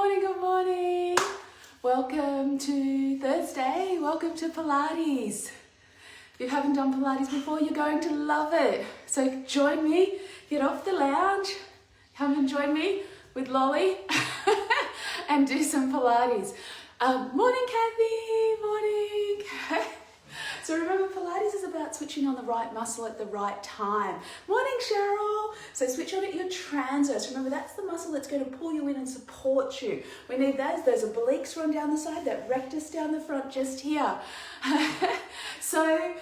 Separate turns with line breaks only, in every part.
morning, good morning. Welcome to Thursday. Welcome to Pilates. If you haven't done Pilates before, you're going to love it. So join me, get off the lounge, come and join me with Lolly and do some Pilates. Morning, Kathy, morning. So remember, Pilates is about switching on the right muscle at the right time. Morning, Cheryl. So switch on at your transverse. Remember, that's the muscle that's going to pull you in and support you. We need those. Those obliques run down the side, that rectus down the front just here. So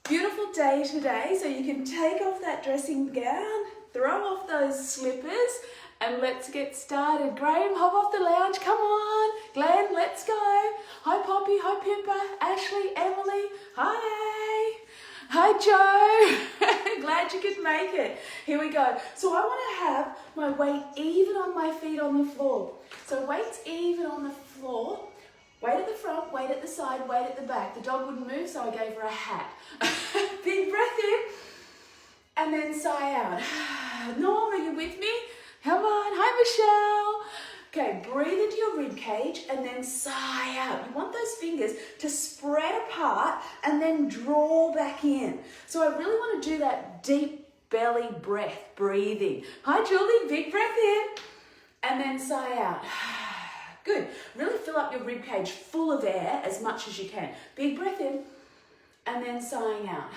beautiful day today. So you can take off that dressing gown, throw off those slippers, and let's get started. Graham, hop off the lounge. Come on. Glenn, let's go. Hi, Poppy. Hi, Pippa. Ashley, Emily. Hi. Hi, Joe. Glad you could make it. Here we go. So I want to have my weight even on my feet on the floor. So weight's even on the floor. Weight at the front, weight at the side, weight at the back. The dog wouldn't move, so I gave her a hat. Big breath in. And then sigh out. Norm, are you with me? Come on. Hi, Michelle. Okay, breathe into your rib cage and then sigh out. You want those fingers to spread apart and then draw back in. So I really want to do that deep belly breath, breathing. Hi, Julie. Big breath in and then sigh out. Good. Really fill up your rib cage full of air as much as you can. Big breath in and then sighing out.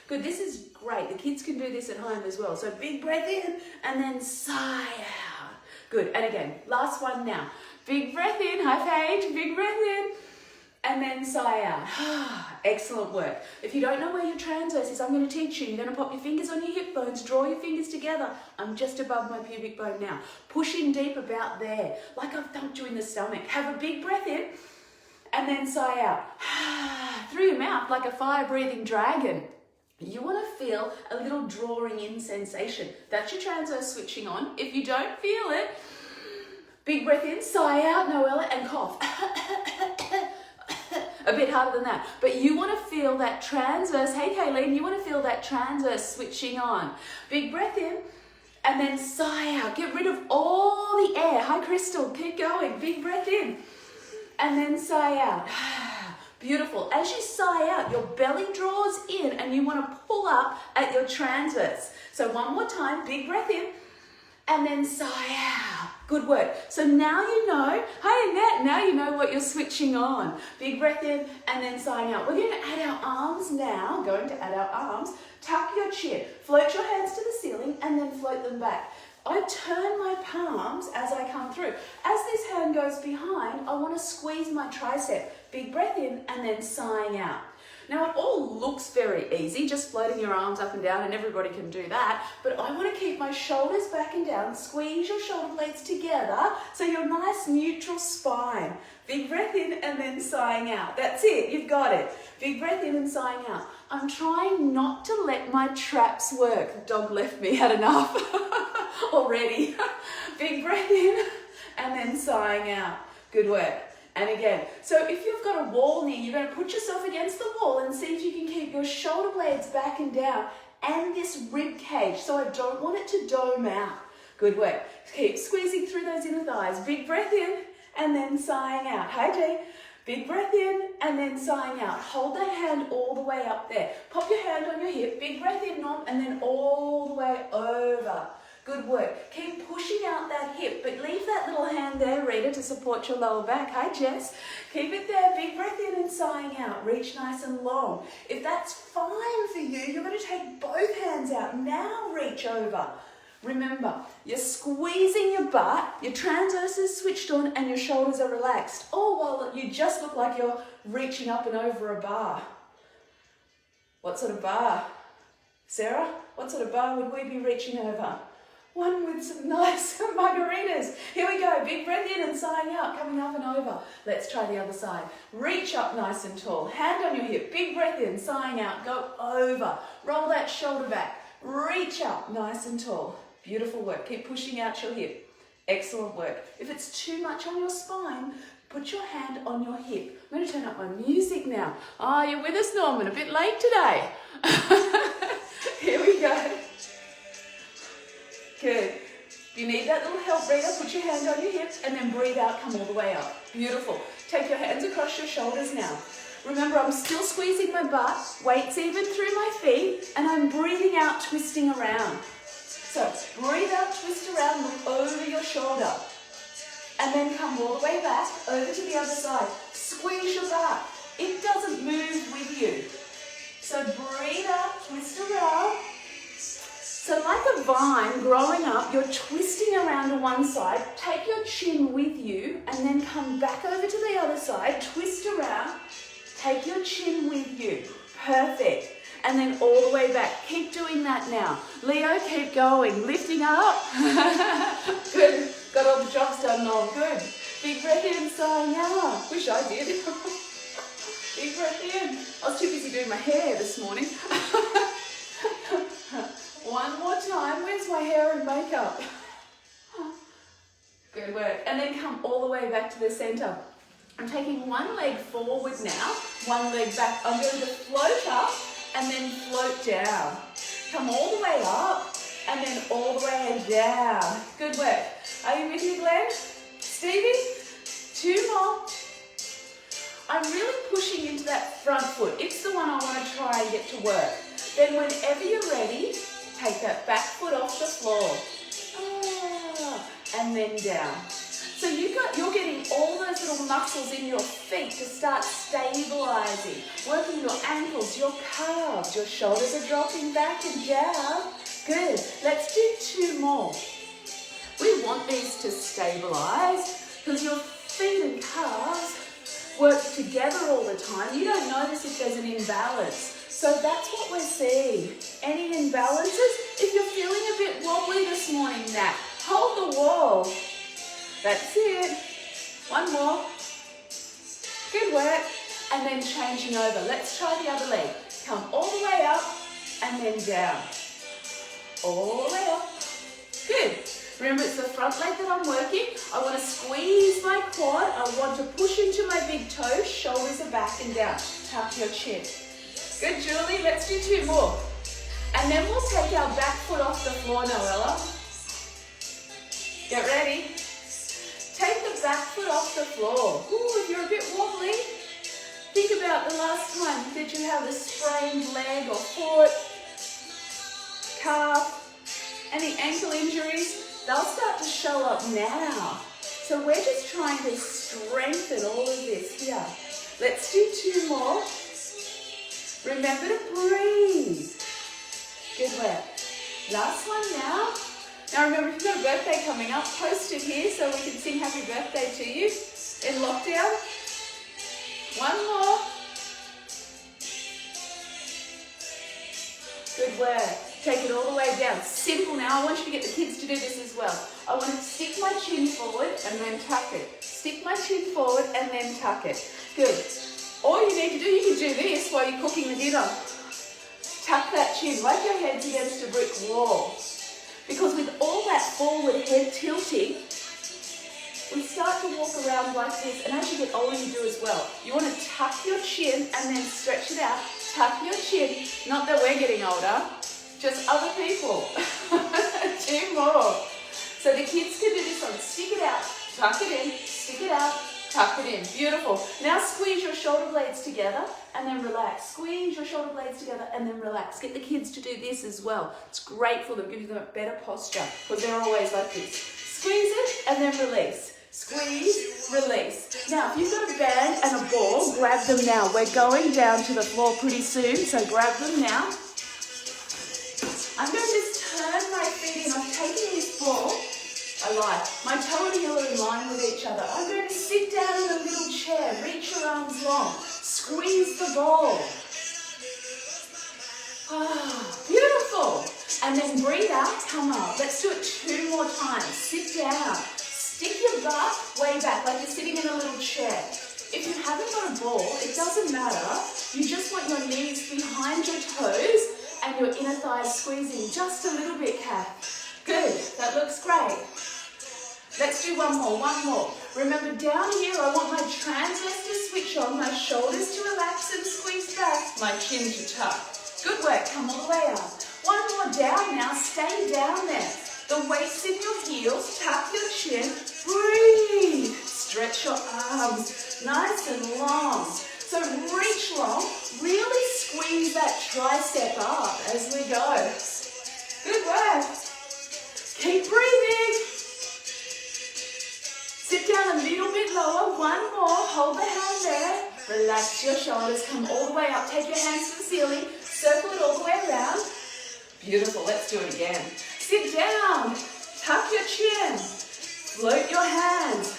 Good, this is great. The kids can do this at home as well. So big breath in and then sigh out. Good, and again, last one now. Big breath in, hi Paige, big breath in, and then sigh out. Excellent work. If you don't know where your transverse is, I'm going to teach you. You're going to pop your fingers on your hip bones, draw your fingers together. I'm just above my pubic bone now. Push in deep about there, like I've thumped you in the stomach. Have a big breath in, and then sigh out. Through your mouth like a fire-breathing dragon. You want to feel a little drawing in sensation. That's your transverse switching on. If you don't feel it, big breath in, sigh out, Noella, and cough. A bit harder than that. But you want to feel that transverse. Hey, Kayleen, you want to feel that transverse switching on. Big breath in, and then sigh out. Get rid of all the air. Hi, Crystal, keep going. Big breath in, and then sigh out. Beautiful. As you sigh out, your belly draws in and you want to pull up at your transverse. So one more time, big breath in and then sigh out. Good work. So now you know, hi Annette, now you know what you're switching on. Big breath in and then sighing out. We're going to add our arms now, Tuck your chin, float your hands to the ceiling and then float them back. I turn my palms as I come through. As this hand goes behind, I want to squeeze my tricep. Big breath in and then sighing out. Now it all looks very easy, just floating your arms up and down, and everybody can do that. But I want to keep my shoulders back and down. Squeeze your shoulder blades together so you're nice neutral spine. Big breath in and then sighing out. That's it, you've got it. Big breath in and sighing out. I'm trying not to let my traps work. The dog left me, had enough already. Big breath in and then sighing out. Good work. And again, so if you've got a wall near, you're going to put yourself against the wall and see if you can keep your shoulder blades back and down and this rib cage. So I don't want it to dome out. Good work. Keep squeezing through those inner thighs. Big breath in and then sighing out. Hi, Jay. Big breath in and then sighing out. Hold that hand all the way up there. Pop your hand on your hip. Big breath in, Norm, and then all the way over. Good work. Keep pushing out that hip, but leave that little hand there, Rita, to support your lower back. Hi, Jess. Keep it there. Big breath in and sighing out. Reach nice and long. If that's fine for you, you're going to take both hands out. Now reach over. Remember, you're squeezing your butt, your transverse is switched on, and your shoulders are relaxed. All while you just look like you're reaching up and over a bar. What sort of bar? Sarah, what sort of bar would we be reaching over? One with some nice margaritas. Here we go. Big breath in and sighing out, coming up and over. Let's try the other side. Reach up nice and tall. Hand on your hip. Big breath in, sighing out. Go over. Roll that shoulder back. Reach up nice and tall. Beautiful work. Keep pushing out your hip. Excellent work. If it's too much on your spine, put your hand on your hip. I'm going to turn up my music now. Oh, you're with us, Norman. A bit late today. Here we go. Good. you need that little help breather, put your hand on your hip and then breathe out, come all the way up. Beautiful. Take your hands across your shoulders now. Remember, I'm still squeezing my butt, weights even through my feet, and I'm breathing out, twisting around. So breathe out, twist around, look over your shoulder. And then come all the way back, over to the other side. Squeeze your butt. It doesn't move with you. So breathe out, twist around. So like a vine growing up, you're twisting around to one side. Take your chin with you and then come back over to the other side. Twist around. Take your chin with you. Perfect. And then all the way back. Keep doing that now. Leo, keep going. Lifting up. Good. Got all the jobs done, Noel. Good. Big breath in, sighing out. Wish I did. Big breath in. I was too busy doing my hair this morning. One more time. Where's my hair and makeup? Good work. And then come all the way back to the center. I'm taking one leg forward now, one leg back. I'm going to float up and then float down. Come all the way up and then all the way down. Good work. Are you with me, Glenn? Stevie? 2 more. I'm really pushing into that front foot. It's the one I want to try and get to work. Then whenever you're ready, take that back foot off the floor. And then down. So you're getting all those little muscles in your feet to start stabilizing, working your ankles, your calves, your shoulders are dropping back and down. Good. Let's do 2 more. We want these to stabilize because your feet and calves work together all the time. You don't notice if there's an imbalance. So that's what we're seeing. Any imbalances? If you're feeling a bit wobbly this morning, Nat, hold the wall. That's it. 1 more. Good work. And then changing over. Let's try the other leg. Come all the way up and then down. All the way up. Good. Remember, it's the front leg that I'm working. I want to squeeze my quad. I want to push into my big toes. Shoulders are back and down. Tuck your chin. Good, Julie. Let's do 2 more. And then we'll take our back foot off the floor, Noella. Get ready. Take the back foot off the floor. Ooh, if you're a bit wobbly, think about the last time that you have a sprained leg or foot, calf, any ankle injuries. They'll start to show up now. So we're just trying to strengthen all of this here. Let's do 2 more. Remember to breathe. Good work. Last one now. Now remember, if you've got a birthday coming up, post it here so we can sing happy birthday to you in lockdown. 1 more. Good work. Take it all the way down. Simple now. I want you to get the kids to do this as well. I want to stick my chin forward and then tuck it. Stick my chin forward and then tuck it. Good. All you need to do, you can do this while you're cooking the dinner. Tuck that chin like your head's against a brick wall. Because with all that forward head tilting, we start to walk around like this, and as you get older, you do as well. You want to tuck your chin and then stretch it out. Tuck your chin. Not that we're getting older, just other people. 2 more. So the kids can do this one. Stick it out, tuck it in, stick it out, tuck it in. Beautiful. Now squeeze your shoulder blades together and then relax. Squeeze your shoulder blades together and then relax. Get the kids to do this as well. It's great for them, gives them a better posture because they're always like this. Squeeze it and then release. Squeeze, release. Now, if you've got a band and a ball, grab them now. We're going down to the floor pretty soon, so grab them now. I'm going to just turn my feet in. I'm taking this ball. I lie. My toe and heel are in line with each other. I'm going to sit down in a little chair. Reach your arms long. Squeeze the ball. Beautiful. And then breathe out. Come up. Let's do it 2 more times. Sit down. Stick your butt way back, like you're sitting in a little chair. If you haven't got a ball, it doesn't matter. You just want your knees behind your toes and your inner thighs squeezing just a little bit, Kat. Good, that looks great. Let's do 1 more, 1 more. Remember, down here, I want my transverse to switch on, my shoulders to relax and squeeze back, my chin to tuck. Good work, come all the way up. 1 more down now, stay down there. The weight's in your heels, tap your chin, breathe. Stretch your arms, nice and long. So reach long, really squeeze that tricep up as we go. Good work. Keep breathing. Sit down a little bit lower, one more, hold the hand there. Relax your shoulders, come all the way up, take your hands to the ceiling, circle it all the way around. Beautiful, let's do it again. Sit down, tuck your chin, float your hands.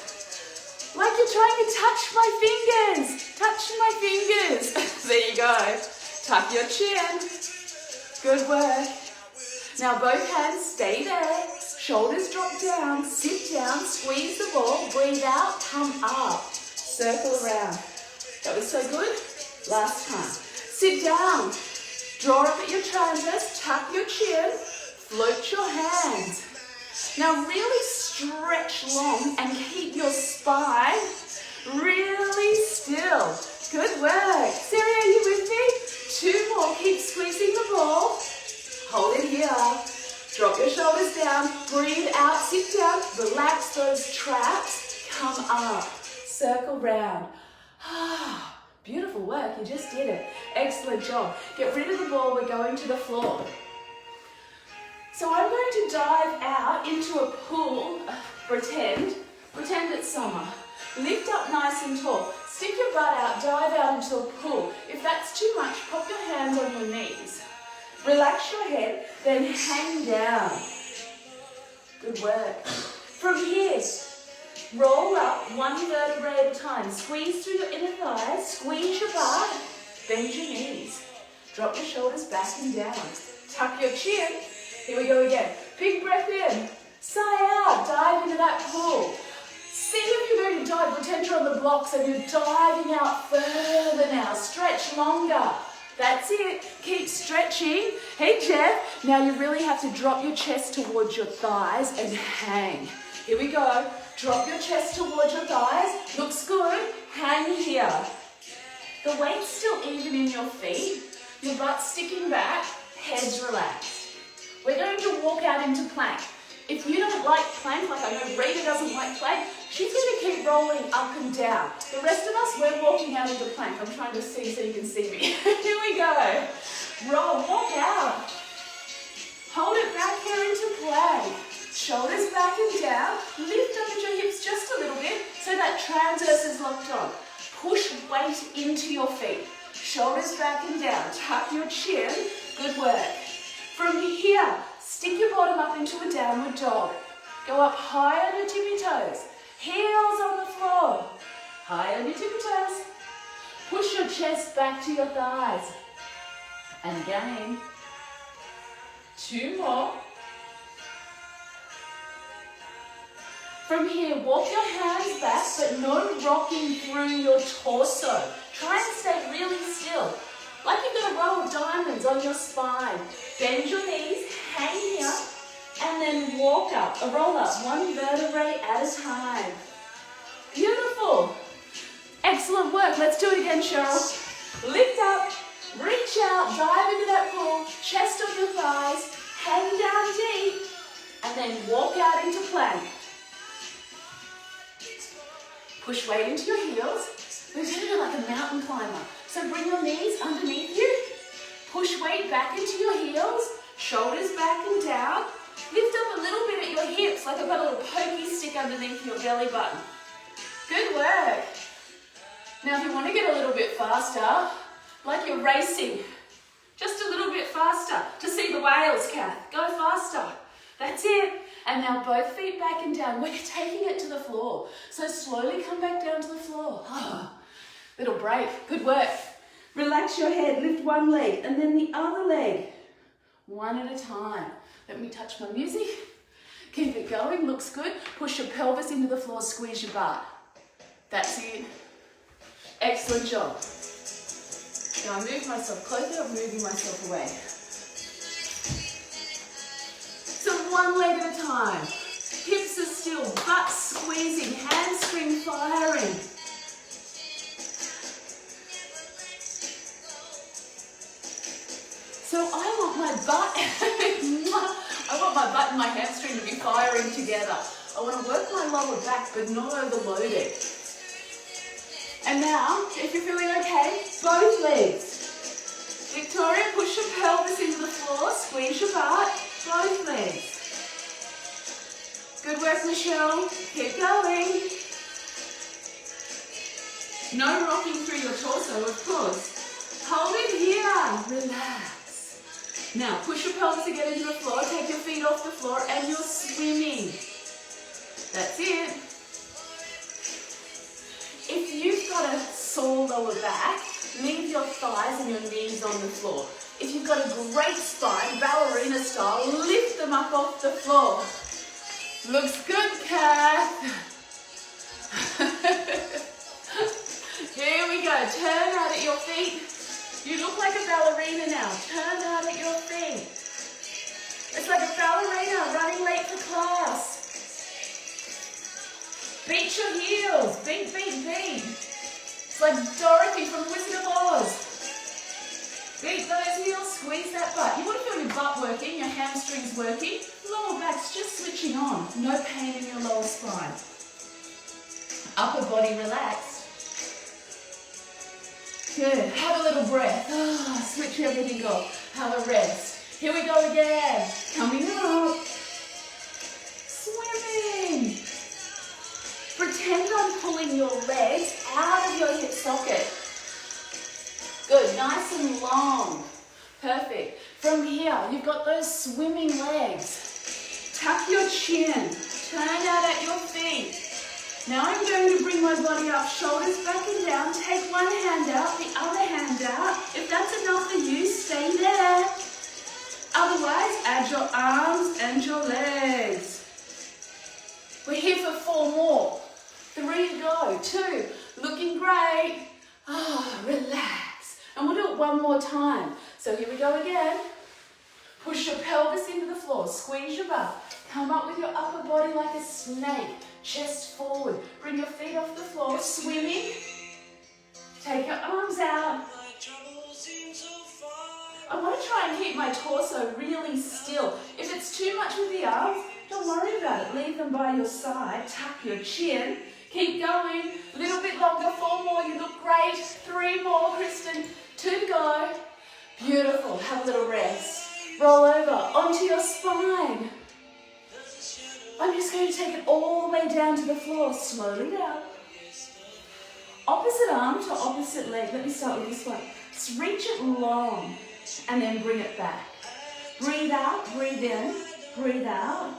Like you're trying to touch my fingers. Touch my fingers. There you go. Tuck your chin. Good work. Now both hands stay there. Shoulders drop down. Sit down. Squeeze the ball. Breathe out. Come up. Circle around. That was so good. Last time. Sit down. Draw up at your transverse. Tuck your chin. Float your hands. Now really stretch long and keep your spine really still. Good work. Sarah, are you with me? 2 more. Keep squeezing the ball. Hold it here. Drop your shoulders down. Breathe out. Sit down. Relax those traps. Come up. Circle round. Beautiful work. You just did it. Excellent job. Get rid of the ball. We're going to the floor. So I'm going to dive out into a pool, pretend it's summer. Lift up nice and tall. Stick your butt out, dive out into a pool. If that's too much, pop your hands on your knees. Relax your head, then hang down. Good work. From here, roll up 1 vertebrae at a time. Squeeze through your inner thighs, squeeze your butt, bend your knees. Drop your shoulders back and down. Tuck your chin. Here we go again. Big breath in. Sigh out. Dive into that pool. See if you're going to dive. Pretend you're on the blocks and you're diving out further now. Stretch longer. That's it. Keep stretching. Hey, Jeff. Now you really have to drop your chest towards your thighs and hang. Here we go. Drop your chest towards your thighs. Looks good. Hang here. The weight's still even in your feet. Your butt's sticking back. Head's relaxed. We're going to walk out into plank. If you don't like plank, like I know Rita doesn't like plank, she's going to keep rolling up and down. The rest of us, we're walking out into plank. I'm trying to see so you can see me. Here we go. Roll, walk out. Hold it back here into plank. Shoulders back and down. Lift up at your hips just a little bit so that transverse is locked on. Push weight into your feet. Shoulders back and down. Tuck your chin. Good work. From here, stick your bottom up into a downward dog. Go up high on your tippy toes. Heels on the floor. High on your tippy toes. Push your chest back to your thighs. And again. 2 more. From here, walk your hands back, but no rocking through your torso. Try and stay really still. Like you've got a row of diamonds on your spine. Bend your knees, hang here, and then walk up, roll up 1 vertebrae at a time. Beautiful. Excellent work. Let's do it again, Cheryl. Lift up, reach out, dive into that pool, chest on your thighs, hang down deep, and then walk out into plank. Push weight into your heels. We're going to do like a mountain climber. So bring your knees underneath you. Push weight back into your heels. Shoulders back and down. Lift up a little bit at your hips, like I've got a little pokey stick underneath your belly button. Good work. Now if you want to get a little bit faster, like you're racing, just a little bit faster to see the whales, Kath. Go faster. That's it. And now both feet back and down. We're taking it to the floor. So slowly come back down to the floor. Little break. Good work. Relax your head. Lift one leg and then the other leg. One at a time. Let me touch my music. Keep it going. Looks good. Push your pelvis into the floor. Squeeze your butt. That's it. Excellent job. Now I move myself closer. I'm moving myself away. So 1 leg at a time. Hips are still, butt squeezing, hamstring firing. So I want my butt, I want want my butt and my hamstring to be firing together. I want to work my lower back, but not overload it. And now, if you're feeling okay, both legs. Victoria, push your pelvis into the floor, squeeze your butt, both legs. Good work, Michelle. Keep going. No rocking through your torso, of course. Hold it here. Relax. Now, push your pelvis again into the floor. Take your feet off the floor and you're swimming. That's it. If you've got a sore lower back, leave your thighs and your knees on the floor. If you've got a great spine, ballerina style, lift them up off the floor. Looks good, Kath. Here we go. Turn out at your feet. You look like a ballerina now. Turn out at your feet. It's like a ballerina running late for class. Beat your heels. Beat, beat, beat. It's like Dorothy from Wizard of Oz. Beat those heels, squeeze that butt. You want to feel your butt working, your hamstrings working. Lower back's just switching on. No pain in your lower spine. Upper body relaxed. Good. Have a little breath. Switch everything off. Have a rest. Here we go again. Coming up. Swimming. Pretend I'm pulling your legs out of your hip socket. Good. Nice and long. Perfect. From here, you've got those swimming legs. Tuck your chin. Turn out at your feet. Now I'm going to bring my body up, shoulders back and down. Take one hand out, the other hand out. If that's enough for you, stay there. Otherwise, add your arms and your legs. We're here for 4 more. 3 to go. 2. Looking great. Relax. And we'll do it one more time. So here we go again. Push your pelvis into the floor. Squeeze your butt. Come up with your upper body like a snake. Chest forward. Bring your feet off the floor. Swimming. Take your arms out. I want to try and keep my torso really still. If it's too much with the arms, don't worry about it. Leave them by your side. Tuck your chin. Keep going. A little bit longer. 4 more. You look great. 3 more, Kristen. 2 to go. Beautiful. Have a little rest. Roll over onto your spine. I'm just going to take it all the way down to the floor. Slowly down. Opposite arm to opposite leg. Let me start with this one. Just reach it long and then bring it back. Breathe out, breathe in, breathe out.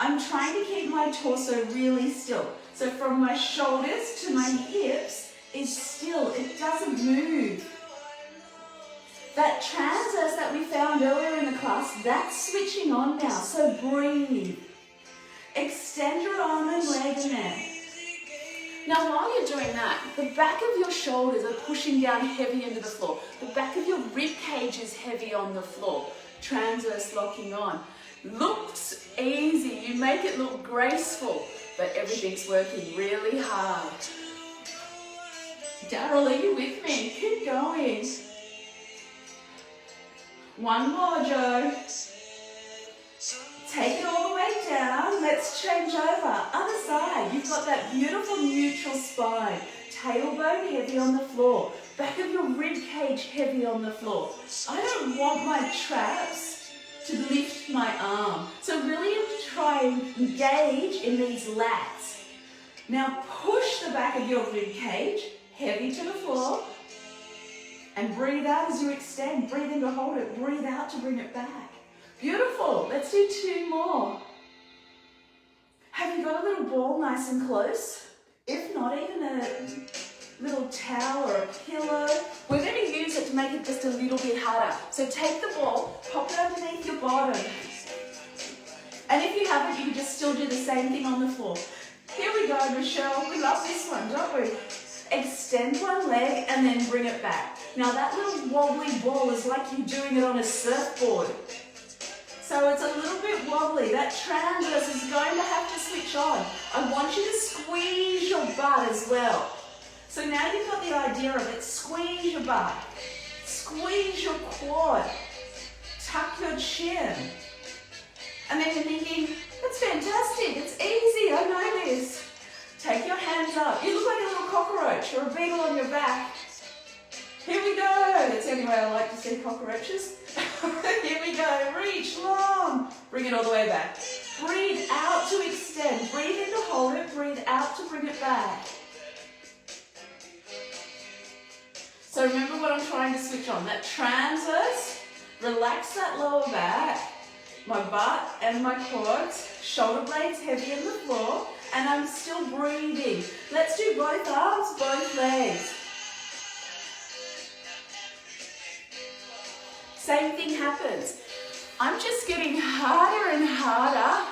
I'm trying to keep my torso really still. So from my shoulders to my hips is still. It doesn't move. That transverse that we found earlier in the class, that's switching on now. So breathe. Extend your arm and leg in there. Now while you're doing that, the back of your shoulders are pushing down heavy into the floor. The back of your rib cage is heavy on the floor. Transverse locking on. Looks easy. You make it look graceful, but everything's working really hard. Daryl, are you with me? Keep going. 1 more, Joe. Take it all the way down. Let's change over. Other side. You've got that beautiful neutral spine. Tailbone heavy on the floor. Back of your rib cage heavy on the floor. I don't want my traps to lift my arm. So really try and engage in these lats. Now push the back of your rib cage heavy to the floor. And breathe out as you extend. Breathe in to hold it. Breathe out to bring it back. Beautiful. Let's do 2 more. Have you got a little ball nice and close? If not, even a little towel or a pillow. We're going to use it to make it just a little bit harder. So take the ball, pop it underneath your bottom. And if you haven't, you can just still do the same thing on the floor. Here we go, Michelle. We love this one, don't we? Extend one leg and then bring it back. Now that little wobbly ball is like you're doing it on a surfboard. So it's a little bit wobbly. That transverse is going to have to switch on. I want you to squeeze your butt as well. So now you've got the idea of it. Squeeze your butt. Squeeze your quad. Tuck your chin. And then you're thinking, that's fantastic, it's easy, I know this. Take your hands up. You look like a little cockroach or a beetle on your back. Here we go. That's the only way I like to see cockroaches. Here we go. Reach long. Bring it all the way back. Breathe out to extend. Breathe in to hold it. Breathe out to bring it back. So remember what I'm trying to switch on. That transverse. Relax that lower back. My butt and my quads. Shoulder blades heavy on the floor. And I'm still breathing. Let's do both arms, both legs. Same thing happens. I'm just getting harder and harder,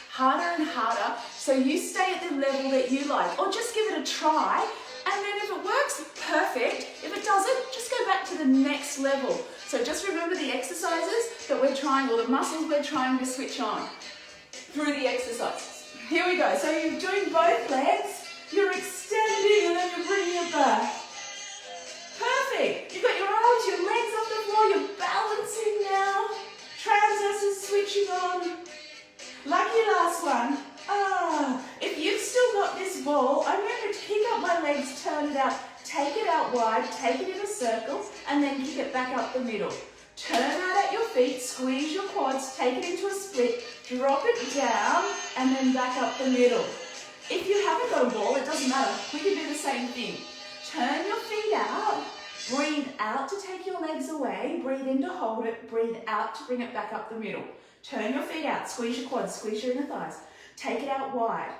harder and harder. So you stay at the level that you like, or just give it a try. And then if it works, perfect. If it doesn't, just go back to the next level. So just remember the exercises that we're trying, or the muscles we're trying to switch on through the exercises. Here we go. So you're doing both legs, you're extending, and then you're bringing it back. Perfect. You've got your arms, your legs off the floor, you're balancing now. Transverse is switching on. Lucky last one. If you've still got this ball, I'm going to kick up my legs, turn it out, take it out wide, take it in a circle, and then kick it back up the middle. Turn out at your feet, squeeze your quads, take it into a split, drop it down, and then back up the middle. If you haven't got a ball, it doesn't matter. We can do the same thing. Turn your feet out, breathe out to take your legs away, breathe in to hold it, breathe out to bring it back up the middle. Turn your feet out, squeeze your quads, squeeze your inner thighs. Take it out wide,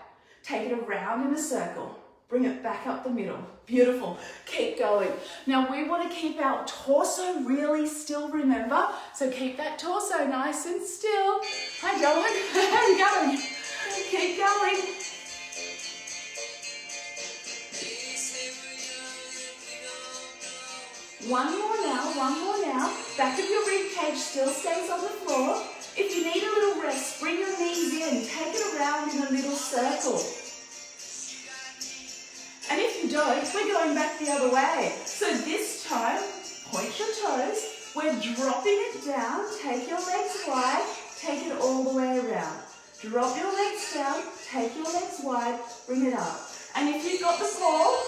take it around in a circle, bring it back up the middle. Beautiful. Keep going. Now we want to keep our torso really still, remember? So keep that torso nice and still. How you going? How you going? Keep going. One more now, one more now. Back of your rib cage still stays on the floor. If you need a little rest, bring your knees in, take it around in a little circle. And if you don't, we're going back the other way. So this time, point your toes, we're dropping it down, take your legs wide, take it all the way around. Drop your legs down, take your legs wide, bring it up. And if you've got the ball,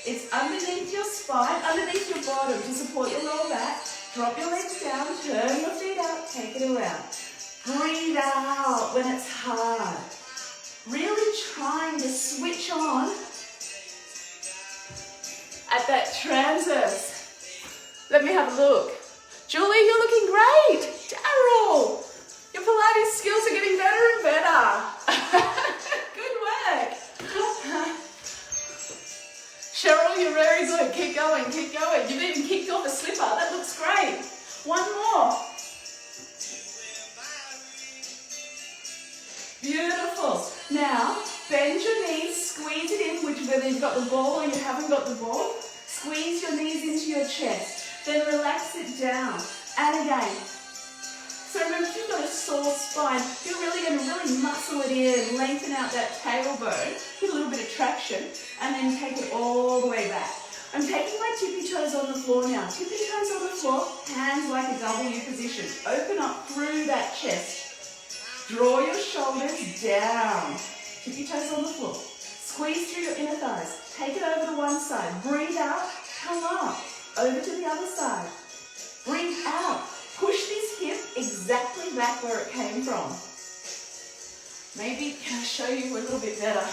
it's underneath your spine, underneath your bottom to support your lower back. Drop your legs down, turn your feet out, take it around. Breathe out when it's hard. Really trying to switch on at that transverse. Let me have a look. Julie, you're looking great. Daryl, your Pilates skills are getting better and better. Good work. Cheryl, you're very good. Keep going, keep going. You've even kicked off a slipper. That looks great. One more. Beautiful. Now, bend your knees, squeeze it in, whether you've got the ball or you haven't got the ball. Squeeze your knees into your chest. Then relax it down. And again. So remember, if you've got a sore spine, you're really going to really muscle it in, lengthen out that tailbone, get a little bit of traction, and then take it all the way back. I'm taking my tippy toes on the floor now. Tippy toes on the floor, hands like a W position. Open up through that chest. Draw your shoulders down. Tippy toes on the floor. Squeeze through your inner thighs. Take it over to one side. Breathe out, come up. Over to the other side. Breathe out. Push this hip exactly back where it came from. Maybe can I show you a little bit better?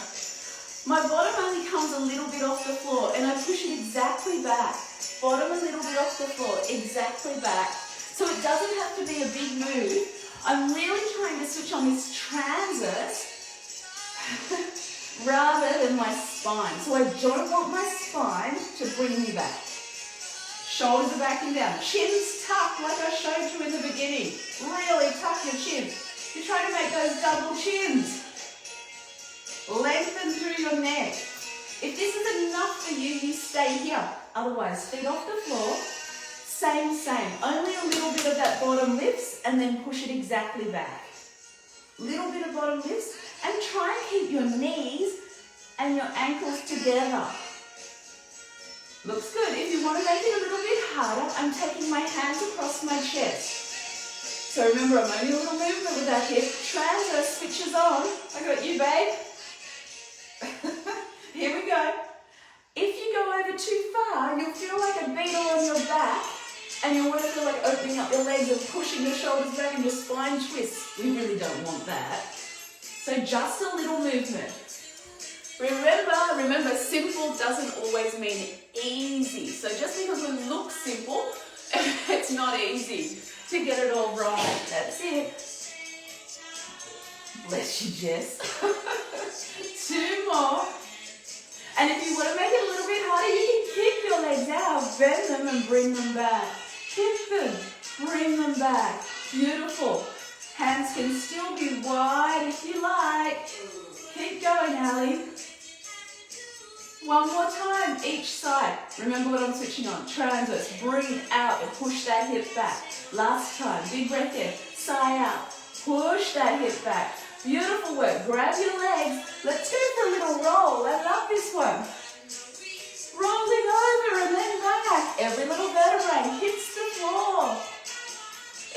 My bottom only comes a little bit off the floor and I push it exactly back. Bottom a little bit off the floor, exactly back. So it doesn't have to be a big move. I'm really trying to switch on this transverse rather than my spine. So I don't want my spine to bring me back. Shoulders are backing down. Chins tucked like I showed you in the beginning. Really tuck your chin. You're trying to make those double chins. Lengthen through your neck. If this is enough for you, you stay here. Otherwise, feet off the floor. Same. Only a little bit of that bottom lifts and then push it exactly back. Little bit of bottom lifts and try and keep your knees and your ankles together. Looks good. If you want to make it a little bit harder, I'm taking my hands across my chest. So remember, I'm only a little movement with that hip. Transverse switches on. I got you, babe. Here we go. If you go over too far, you'll feel like a beetle on your back, and you'll feel like opening up your legs and pushing your shoulders back and your spine twists. We really don't want that. So just a little movement. Remember, simple doesn't always mean easy. So just because we look simple, it's not easy to get it all right. That's it. Bless you, Jess. 2 more. And if you want to make it a little bit harder, you can kick your legs out, bend them and bring them back. Kick them, bring them back. Beautiful. Hands can still be wide if you like. Keep going, Ali. 1 more time, each side. Remember what I'm switching on. Transverse, breathe out and push that hip back. Last time, big breath in, sigh out. Push that hip back. Beautiful work. Grab your legs. Let's go for a little roll. I love this one. Rolling over and then back. Every little vertebrae hits the floor.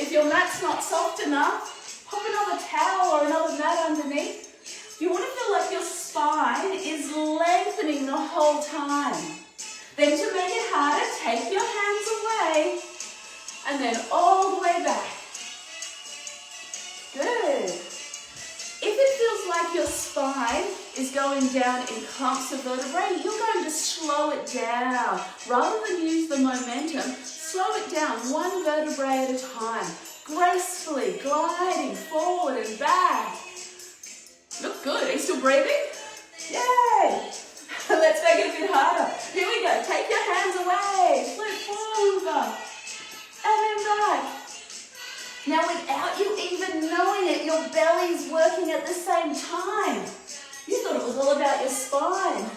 If your mat's not soft enough, pop another towel or another mat underneath. You want to feel like your spine is lengthening the whole time. Then to make it harder, take your hands away and then all the way back. Good. If it feels like your spine is going down in clumps of vertebrae, you're going to slow it down. Rather than use the momentum, slow it down 1 vertebrae at a time, gracefully gliding forward and back. Look good. Are you still breathing? Yay! Let's make it a bit harder. Here we go. Take your hands away. Flip over. And then back. Now, without you even knowing it, your belly's working at the same time. You thought it was all about your spine.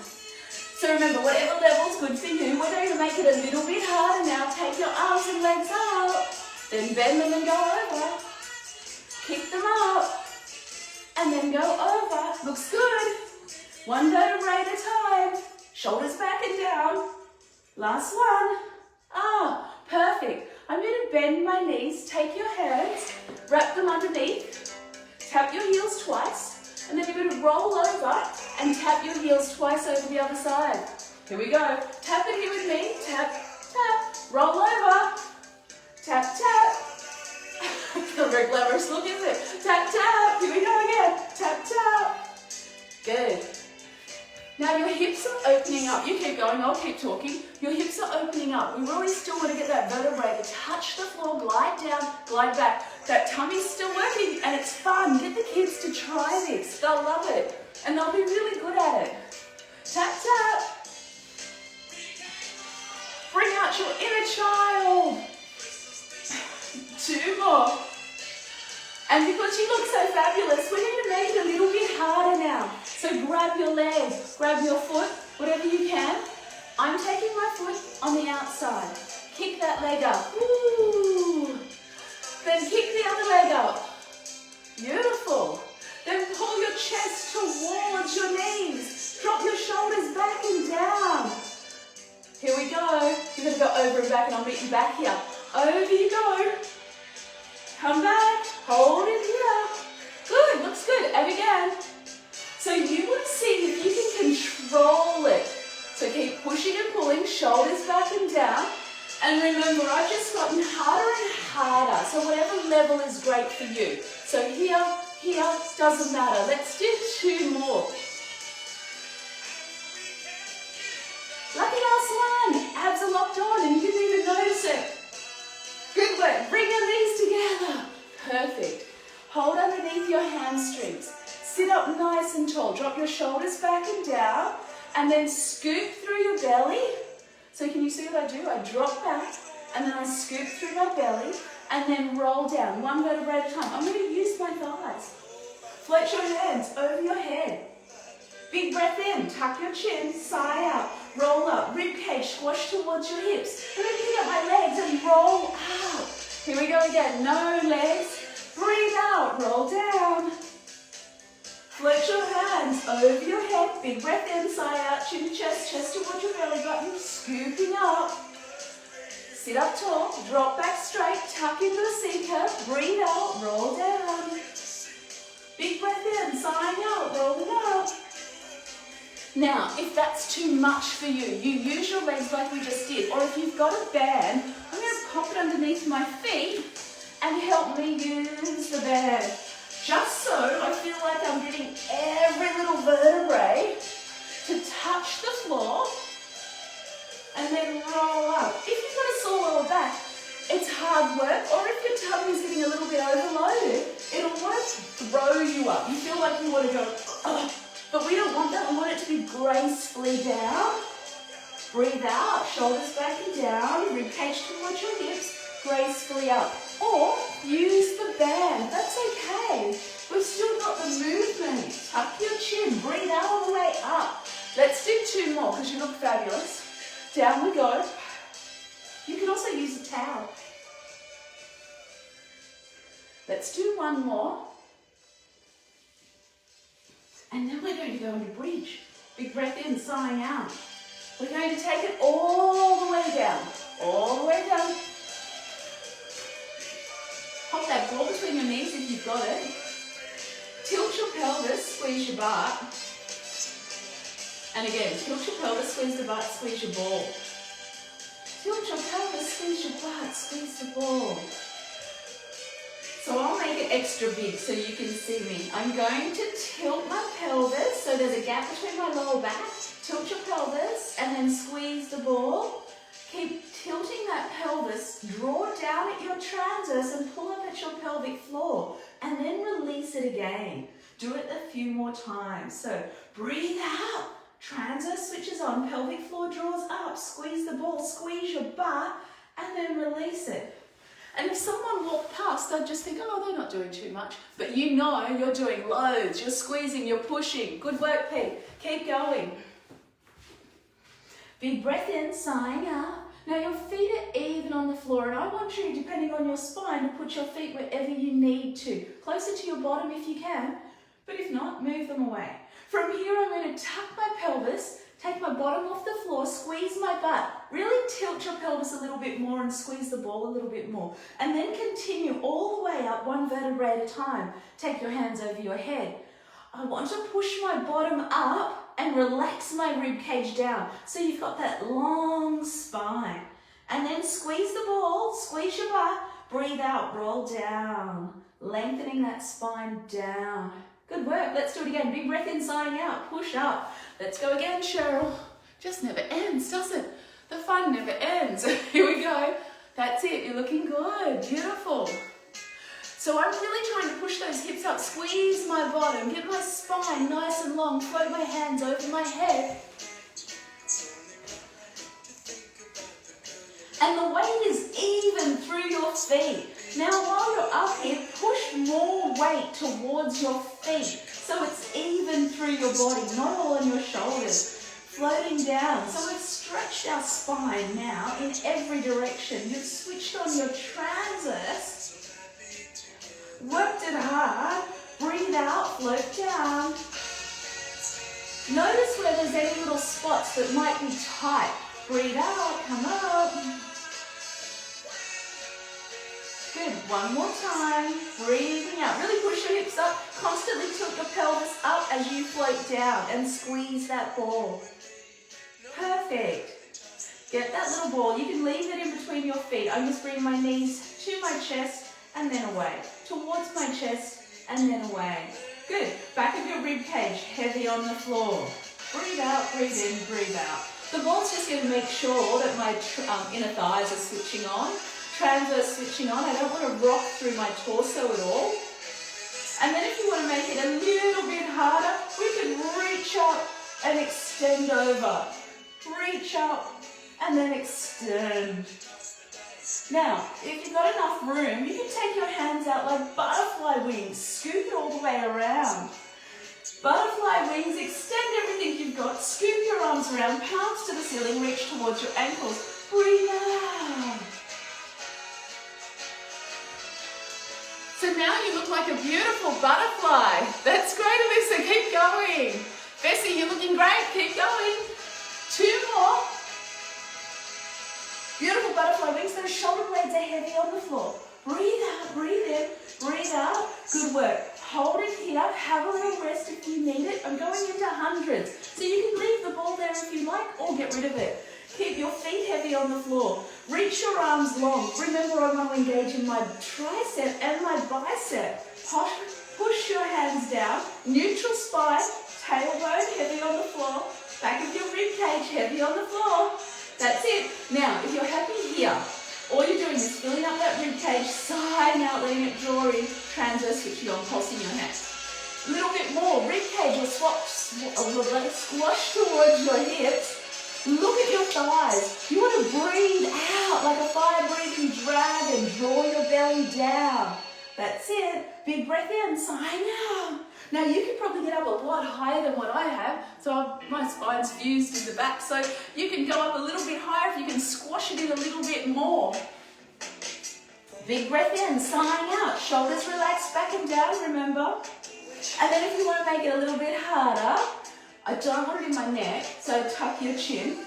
So remember, whatever level's good for you, we're going to make it a little bit harder now. Take your arms and legs out. Then bend them and go over. Kick them up. And then go over. Looks good. 1 vertebrae at a time. Shoulders back and down. Last one. Ah, perfect. I'm going to bend my knees. Take your hands, wrap them underneath. Tap your heels twice. And then you're going to roll over and tap your heels twice over the other side. Here we go. Tap it here with me. Tap, tap. Roll over. Tap, tap. Not very glamorous look, is it? Tap, tap. Here we go again. Tap, tap. Good. Now your hips are opening up. You keep going, I'll keep talking. Your hips are opening up. We really still want to get that vertebrae to touch the floor, glide down, glide back. That tummy's still working and it's fun. Get the kids to try this. They'll love it and they'll be really good at it. Tap, tap. Bring out your inner child. 2 more. And because you look so fabulous, we're going to make it a little bit harder now. So grab your leg, grab your foot, whatever you can. I'm taking my foot on the outside. Kick that leg up. Ooh. Then kick the other leg up. Beautiful. Then pull your chest towards your knees. Drop your shoulders back and down. Here we go. You're going to go over and back and I'll meet you back here. Over you go. Come back. Hold it here. Good. Looks good. And again. So you want to see if you can control it. So keep pushing and pulling, shoulders back and down. And remember, I've just gotten harder and harder. So whatever level is great for you. So here, doesn't matter. Let's do 2 more. Lucky last one. Abs are locked on and you didn't even notice it. Good work. Bring your knees together. Perfect. Hold underneath your hamstrings. Sit up nice and tall. Drop your shoulders back and down. And then scoop through your belly. So can you see what I do? I drop back and then I scoop through my belly and then roll down 1 vertebrae at a time. I'm going to use my thighs. Float your hands over your head. Big breath in. Tuck your chin. Sigh out. Roll up. Rib cage squash towards your hips. And then pick up my legs and roll out. Here we go again. No legs. Breathe out. Roll down. Float your hands over your head. Big breath in, sigh out, chin to chest, chest towards your belly button, scooping up. Sit up tall, drop back straight, tuck into a C curve, breathe out, roll down. Big breath in, sighing out, roll it up. Now, if that's too much for you, you use your legs like we just did, or if you've got a band, I'm going to pop it underneath my feet and help me use the band. Just so I feel like I'm getting every little vertebrae to touch the floor and then roll up. If you've got a sore lower back, it's hard work, or if your tummy is getting a little bit overloaded, it'll want to throw you up. You feel like you want to go, ugh. But we don't want that. We want it to be gracefully down. Breathe out, shoulders back and down, rib cage towards your hips, gracefully up. Or use the band, that's okay. We've still got the movement. Tuck your chin, breathe out all the way up. Let's do 2 more because you look fabulous. Down we go. You can also use a towel. Let's do 1 more. And then we're going to go into bridge. Big breath in, sighing out. We're going to take it all the way down. All the way down. Pop that ball between your knees if you've got it. Tilt your pelvis, squeeze your butt. And again, tilt your pelvis, squeeze the butt, squeeze your ball. Tilt your pelvis, squeeze your butt, squeeze the ball. So I'll make it extra big so you can see me. I'm going to tilt my pelvis, so there's a gap between my lower back. Tilt your pelvis and then squeeze the ball. Keep tilting that pelvis, draw down at your transverse and pull up at your pelvic floor. And then release it again. Do it a few more times. So breathe out, transverse switches on, pelvic floor draws up, squeeze the ball, squeeze your butt, and then release it. And if someone walked past, they'd just think, oh, they're not doing too much. But you know you're doing loads. You're squeezing, you're pushing. Good work, Pete. Keep going. Big breath in, sighing out. Now your feet are even on the floor, and I want you, depending on your spine, to put your feet wherever you need to. Closer to your bottom if you can, but if not, move them away. From here, I'm going to tuck my pelvis, take my bottom off the floor, squeeze my butt. Really tilt your pelvis a little bit more and squeeze the ball a little bit more. And then continue all the way up, 1 vertebrae at a time. Take your hands over your head. I want to push my bottom up and relax my rib cage down. So you've got that long spine. And then squeeze the ball, squeeze your butt, breathe out, roll down. Lengthening that spine down. Good work, let's do it again. Big breath in, sighing out, push up. Let's go again, Cheryl. Just never ends, does it? The fun never ends. Here we go. That's it, you're looking good, beautiful. So I'm really trying to push those hips up, squeeze my bottom, get my spine nice and long, float my hands over my head. And the weight is even through your feet. Now while you're up here, push more weight towards your feet so it's even through your body, not all on your shoulders. Floating down. So we've stretched our spine now in every direction. You've switched on your transverse. Worked it hard. Breathe out, float down. Notice where there's any little spots that might be tight. Breathe out, come up. Good, 1 more time. Breathing out. Really push your hips up. Constantly tilt your pelvis up as you float down and squeeze that ball. Perfect. Get that little ball. You can leave it in between your feet. I'm just bringing my knees to my chest and then away. Towards my chest and then away. Good. Back of your rib cage, heavy on the floor. Breathe out, breathe in, breathe out. The ball's just going to make sure that my inner thighs are switching on. Transverse switching on. I don't want to rock through my torso at all. And then if you want to make it a little bit harder, we can reach up and extend over. Reach up and then extend. Now, if you've got enough room, you can take your hands out like butterfly wings. Scoop it all the way around. Butterfly wings, extend everything you've got. Scoop your arms around, palms to the ceiling, reach towards your ankles. Breathe out. So now you look like a beautiful butterfly. That's great, Alyssa. Keep going. Bessie, you're looking great. Keep going. 2 more. Beautiful butterfly wings. heavy on the floor. Breathe out, breathe in, breathe out. Good work. Hold it here. Have a little rest if you need it. I'm going into hundreds. So you can leave the ball there if you like or get rid of it. Keep your feet heavy on the floor. Reach your arms long. Remember, I want to engage in my tricep and my bicep. Push your hands down. Neutral spine. Tailbone heavy on the floor. Back of your rib cage heavy on the floor. That's it. Now, if you're happy here, all you're doing is filling up that rib cage, sighing out, letting it draw in, transverse switching on, pulsing your hands. A little bit more. Rib cage will squash towards your hips. Look at your thighs. You want to breathe out like a fire-breathing dragon. Draw your belly down. That's it. Big breath in, sign out. Now you can probably get up a lot higher than what I have. So my spine's fused in the back. So you can go up a little bit higher if you can squash it in a little bit more. Big breath in, sign out. Shoulders relaxed back and down, remember. And then if you want to make it a little bit harder, I don't want it in my neck, so tuck your chin.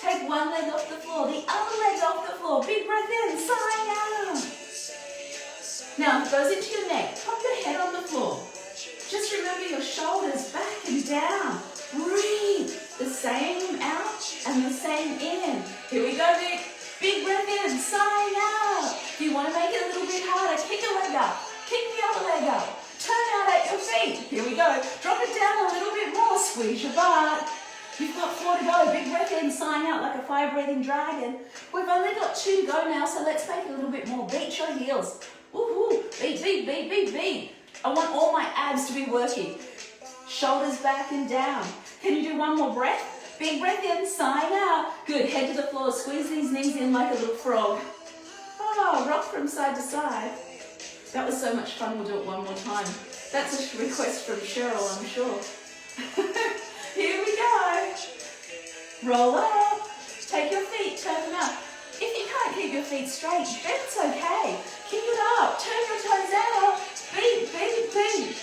Take one leg off the floor, the other leg off the floor. Big breath in, sign out. Now it goes into your neck. Pop your head on the floor. Just remember your shoulders back and down. Breathe. The same out and the same in. Here we go, Vic. Big breath in, sign out. If you want to make it a little bit harder, kick a leg up. Kick the other leg up. Turn out at your feet. Here we go. Drop it down a little bit more. Squeeze your butt. You've got 4 to go. Big breath in, sign out like a fire-breathing dragon. We've only got 2 to go now, so let's make it a little bit more. Beat your heels. Woohoo. Beat, beat, beat, beat, beat. I want all my abs to be working. Shoulders back and down. Can you do one more breath? Big breath in, sign out. Good, head to the floor. Squeeze these knees in like a little frog. Oh, rock from side to side. That was so much fun, we'll do it one more time. That's a request from Cheryl, I'm sure. Here we go. Roll up. Take your feet, turn them up. If you can't keep your feet straight, that's okay. Kick it up, turn your toes out. Beat, beat, beat.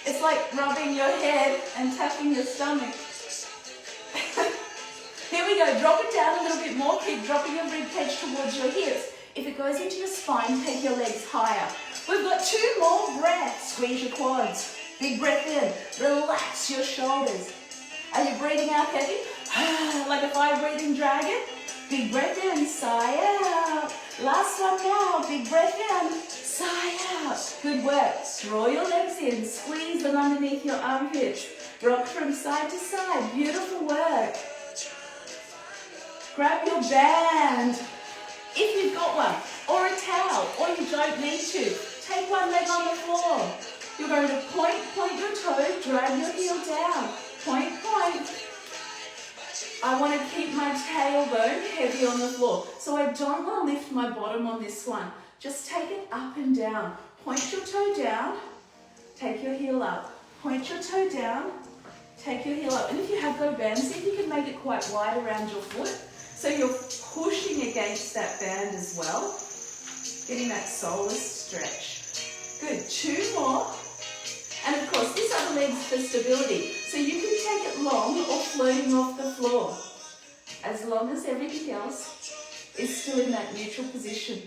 It's like rubbing your head and tapping your stomach. Here we go, drop it down a little bit more. Keep dropping your rib cage towards your hips. If it goes into your spine, take your legs higher. We've got 2 more breaths. Squeeze your quads. Big breath in. Relax your shoulders. Are you breathing out heavy? Like a fire-breathing dragon? Big breath in, sigh out. Last one now. Big breath in, sigh out. Good work. Draw your legs in. Squeeze them underneath your armpits. Rock from side to side. Beautiful work. Grab your band. If you've got one, or a towel, or you don't need to, take one leg on the floor. You're going to point your toe, drag your heel down. Point. I want to keep my tailbone heavy on the floor. So I don't want to lift my bottom on this one. Just take it up and down. Point your toe down, take your heel up. Point your toe down, take your heel up. And if you have got a band, see if you can make it quite wide around your foot. So you're pushing against that band as well, getting that solar stretch. Good, 2 more. And of course, this other leg's for stability. So you can take it long or floating off the floor, as long as everything else is still in that neutral position.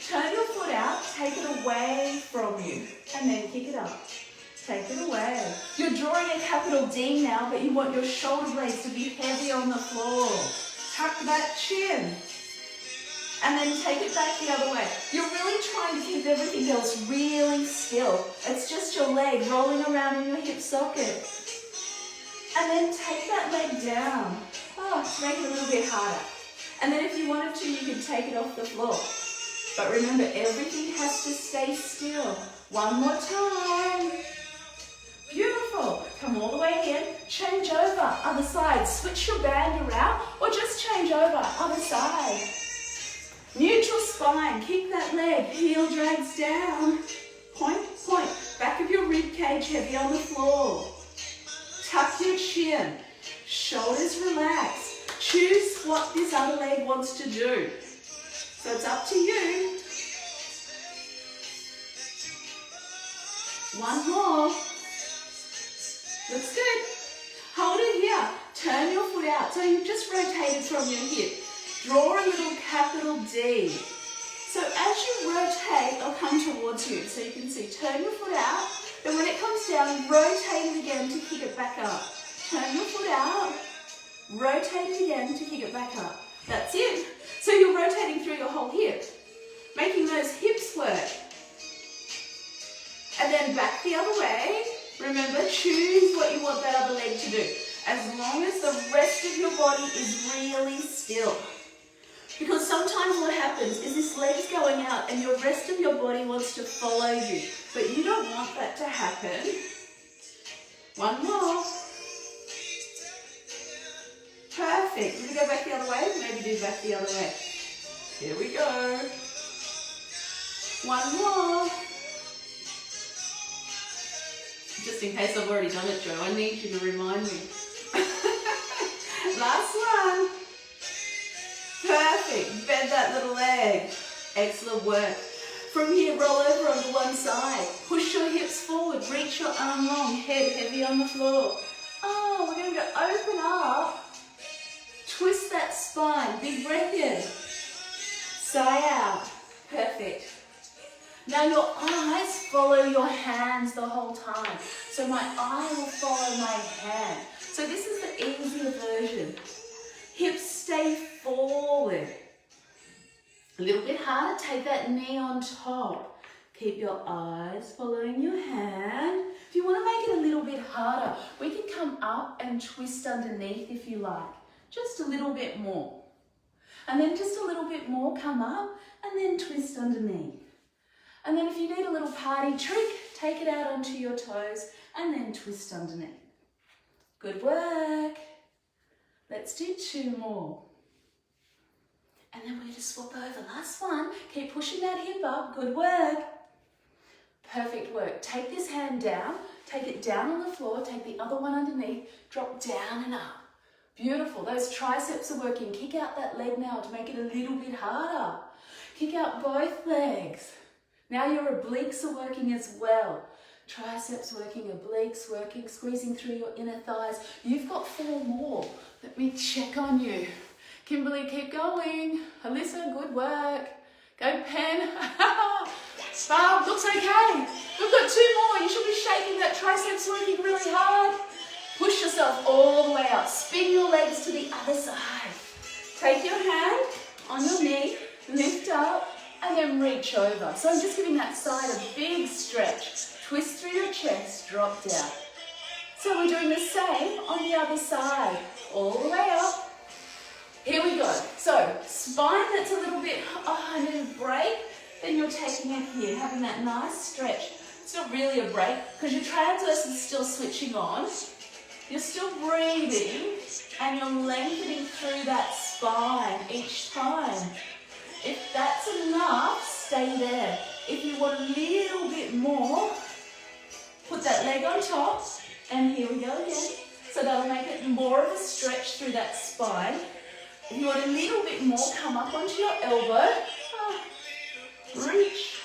Turn your foot out, take it away from you, and then kick it up. Take it away. You're drawing a capital D now, but you want your shoulder blades to be heavy on the floor. Tuck that chin. And then take it back the other way. You're really trying to keep everything else really still. It's just your leg rolling around in your hip socket. And then take that leg down. To make it a little bit harder. And then if you wanted to, you could take it off the floor. But remember, everything has to stay still. One more time. Beautiful. Come all the way in. Change over. Other side. Switch your band around or just change over. Other side. Neutral spine. Keep that leg. Heel drags down. Point. Back of your rib cage heavy on the floor. Tuck your chin. Shoulders relaxed. Choose what this other leg wants to do. So it's up to you. One more. Looks good. Hold it here. Turn your foot out. So you've just rotated from your hip. Draw a little capital D. So as you rotate, I'll come towards you. So you can see, turn your foot out. Then when it comes down, rotate it again to kick it back up. Turn your foot out. Rotate it again to kick it back up. That's it. So you're rotating through your whole hip, making those hips work. And then back the other way. Remember, choose what you want that other leg to do, as long as the rest of your body is really still. Because sometimes what happens is this leg's going out and your rest of your body wants to follow you, but you don't want that to happen. One more. Perfect. Can we go back the other way? Maybe do back the other way. Here we go. One more. Just in case I've already done it, Joe, I need you to remind me. Last one. Perfect. Bend that little leg. Excellent work. From here, roll over onto one side. Push your hips forward. Reach your arm long. Head heavy on the floor. Oh, we're going to open up. Twist that spine. Big breath in. Sigh out. Perfect. Now your eyes follow your hands the whole time. So my eye will follow my hand. So this is the easier version. Hips stay forward. A little bit harder. Take that knee on top. Keep your eyes following your hand. If you want to make it a little bit harder, we can come up and twist underneath if you like. Just a little bit more. And then just a little bit more, come up and then twist underneath. And then if you need a little party trick, take it out onto your toes and then twist underneath. Good work. Let's do 2 more. And then we're going to swap over. Last one. Keep pushing that hip up. Good work. Perfect work. Take this hand down. Take it down on the floor. Take the other one underneath. Drop down and up. Beautiful. Those triceps are working. Kick out that leg now to make it a little bit harder. Kick out both legs. Now your obliques are working as well. Triceps working, obliques working, squeezing through your inner thighs. You've got 4 more. Let me check on you. Kimberly, keep going. Alyssa, good work. Go Pen. Barb, looks okay. We've got 2 more. You should be shaking that triceps working really hard. Push yourself all the way up. Spin your legs to the other side. Take your hand on your knee, lift up, and then reach over. So I'm just giving that side a big stretch. Twist through your chest, drop down. So we're doing the same on the other side. All the way up. Here we go. So spine that's a little bit, I need a break. Then you're taking it here, having that nice stretch. It's not really a break because your transverse is still switching on. You're still breathing and you're lengthening through that spine each time. If that's enough, stay there. If you want a little bit more, put that leg on top, and here we go again. So that'll make it more of a stretch through that spine. If you want a little bit more, come up onto your elbow. Reach.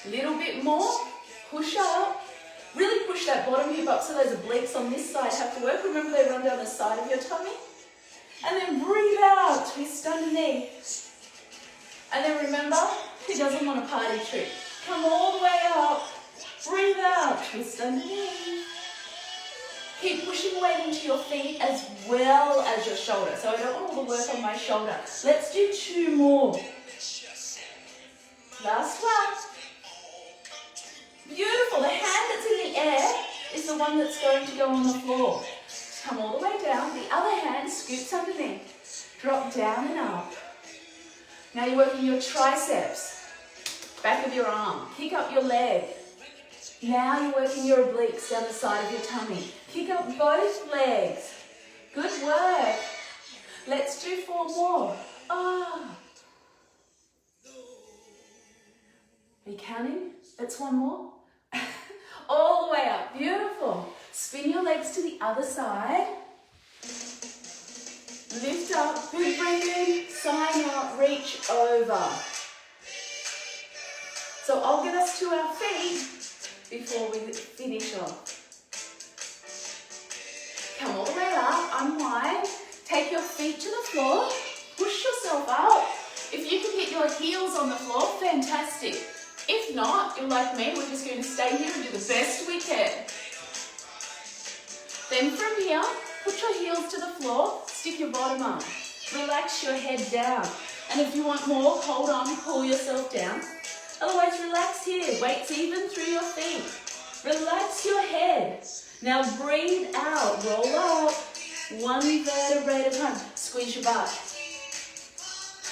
A little bit more, push up. Really push that bottom hip up so those obliques on this side have to work. Remember they run down the side of your tummy. And then breathe out, twist underneath. And then remember, he doesn't want a party trick. Come all the way up, breathe out, twist underneath. Keep pushing weight into your feet as well as your shoulder. So I don't want all the work on my shoulder. Let's do 2 more. Last one. Beautiful. The hand that's in the air is the one that's going to go on the floor. Come all the way down. The other hand scoops underneath. Drop down and up. Now you're working your triceps. Back of your arm. Kick up your leg. Now you're working your obliques down the side of your tummy. Kick up both legs. Good work. Let's do 4 more. Are you counting? That's 1 more. All the way up. Beautiful. Spin your legs to the other side. Lift up. Big breath in. Sign out. Reach over. So I'll get us to our feet before we finish off. Come all the way up. Unwind. Take your feet to the floor. yourself up. If you can get your heels on the floor, fantastic. If not, you're like me, we're just going to stay here and do the best we can. Then from here, put your heels to the floor, stick your bottom up. Relax your head down. And if you want more, hold on, pull yourself down. Otherwise, relax here. Weights even through your feet. Relax your head. Now breathe out, roll up. One vertebrae at a time. Squeeze your butt.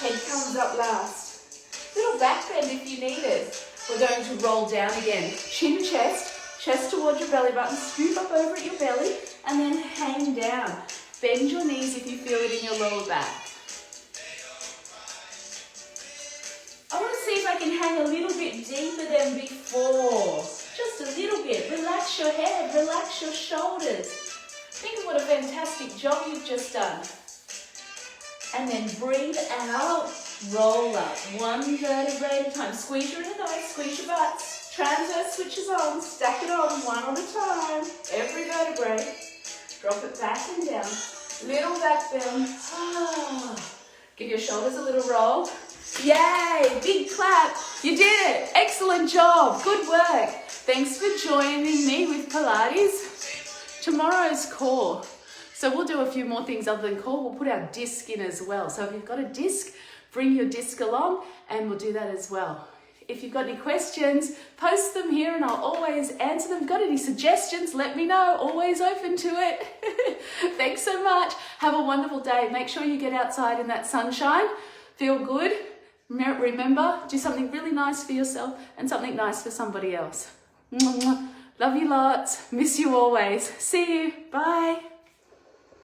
Head comes up last. Little back bend if you need it. We're going to roll down again. Chin, chest towards your belly button. Scoop up over at your belly and then hang down. Bend your knees if you feel it in your lower back. I want to see if I can hang a little bit deeper than before. Just a little bit. Relax your head, relax your shoulders. Think of what a fantastic job you've just done. And then breathe out, roll up. One vertebrae at a time. Squeeze your inner thighs, squeeze your butts. Transverse switches on, stack it on, one at a time. Every vertebrae. Drop it back and down. Little back bend. Give your shoulders a little roll. Yay, big clap. You did it. Excellent job. Good work. Thanks for joining me with Pilates. Tomorrow's core. So we'll do a few more things other than core. We'll put our disc in as well. So if you've got a disc, bring your disc along and we'll do that as well. If you've got any questions, post them here and I'll always answer them. Got any suggestions? Let me know. Always open to it. Thanks so much. Have a wonderful day. Make sure you get outside in that sunshine. Feel good. Remember, do something really nice for yourself and something nice for somebody else. Love you lots. Miss you always. See you. Bye.